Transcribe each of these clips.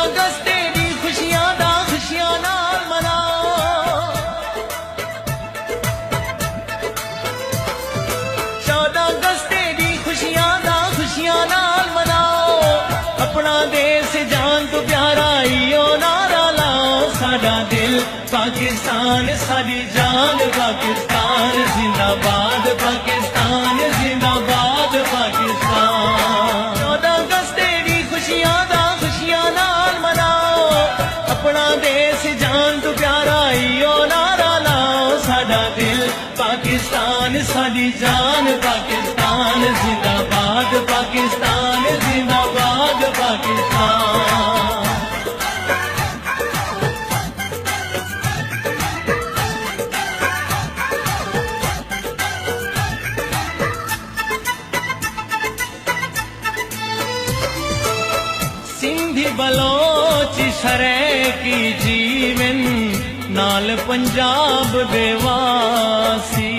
अगस्त दी खुशियां दा खुशियां नाल मनाओ। 14 अगस्त दी खुशियां दा खुशियां नाल मनाओ। अपना देश जान तो प्यारा इयो नारा लाओ। साडा दिल पाकिस्तान साडी जान पाकिस्तान जिंदाबाद पाकिस्तान जिंदाबाद पाकिस्तान। 14 अगस्त दी खुशियां दा खुशियां नाल मनाओ। अपना देश जान तो प्यारा इयो नारा लाओ। साडा दिल पाकिस्तान साडी जान पाकिस्तान जिंदाबाद पाकिस्तान जिंदाबाद पाकिस्तान। सिंधी बलोच सरेकी जीवन नाल पंजाब देवासी।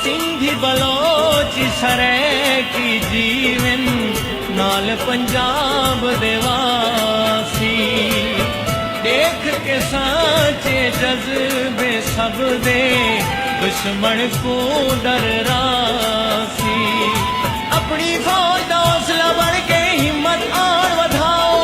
सिंधी बलोच सरेकी जीवन नाल पंजाब देवासी। देख के साचे जज्बे सब दे दुश्मन को डर रासी। अपनी फौज दा हौसला बन के हिम्मत आन वधाओ।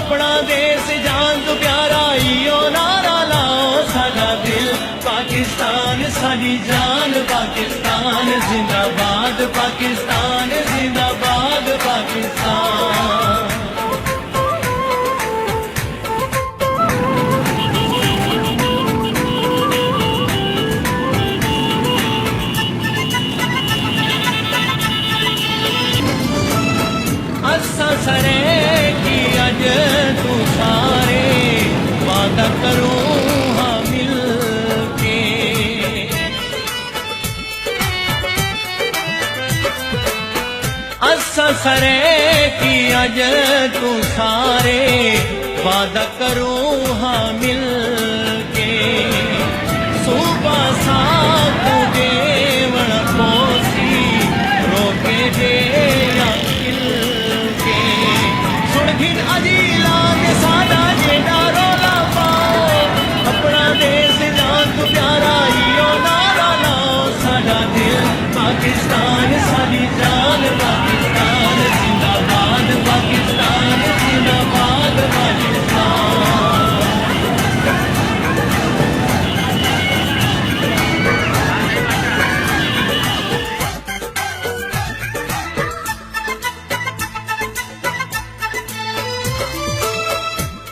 अपना देश जान तो प्यारा इयो नारा लाओ। साडा दिल पाकिस्तान साडी जान पाकिस्तान जिंदाबाद पाकिस्तान जिंदाबाद पाकिस्तान। असा सरे की अज तू सारे वादा करूं हाँ मिल के। असा सरे की अज तू सारे वादा करूं हाँ मिल के। सूबा साथ देवण पोसी रोके दे सुनगिन अजीला के सादा जेड़ा रोला पाओ। अपना देश जान तो प्यारा इयो नारा लाओ। साडा दिल पाकिस्तान साडी जान पाकिस्तान जिंदाबाद पाकिस्तान जिंदाबाद पाकिस्तान।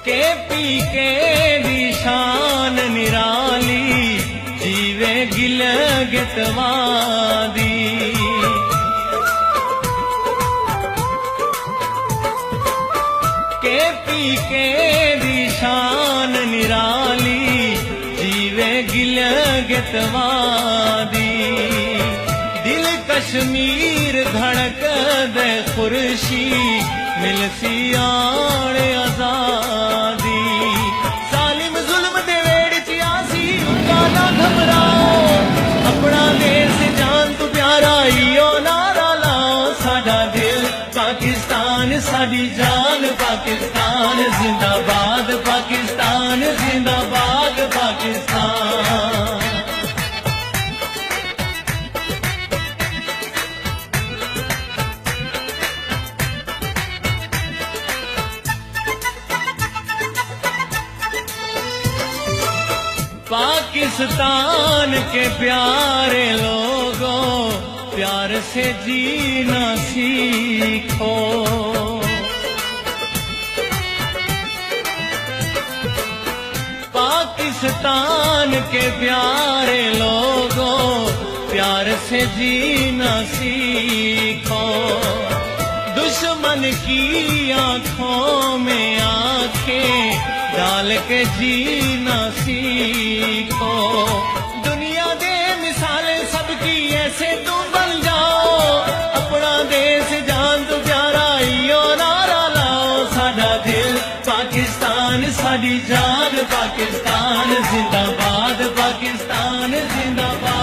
केपी के दी शान निराली जीवे गिलगितवादी। केपी के दी शान निराली जीवे गिलगितवादी। दिल कश्मीर धड़क दे खुर्शी मिलसी आण आजादी। जालिम जुल्म दे वेड़ च आसी उनका ना घबराओ। अपना देश जान तो प्यारा इयो नारा लाओ। साडा दिल पाकिस्तान साडी जान पाकिस्तान जिंदाबाद पाकिस्तान जिंदाबाद पाकिस्तान। पाकिस्तान के प्यारे लोगों प्यार से जीना सीखो। पाकिस्तान के प्यारे लोगों प्यार से जीना सीखो। दुश्मन की आंखों में आंखें डाल के जीना सीखो। दुनिया दे मिसालें सबकी ऐसे तुम बन जाओ। अपना देश जान तो प्यारा इयो नारा लाओ। साडा दिल पाकिस्तान साडी जान पाकिस्तान जिंदाबाद पाकिस्तान जिंदाबाद।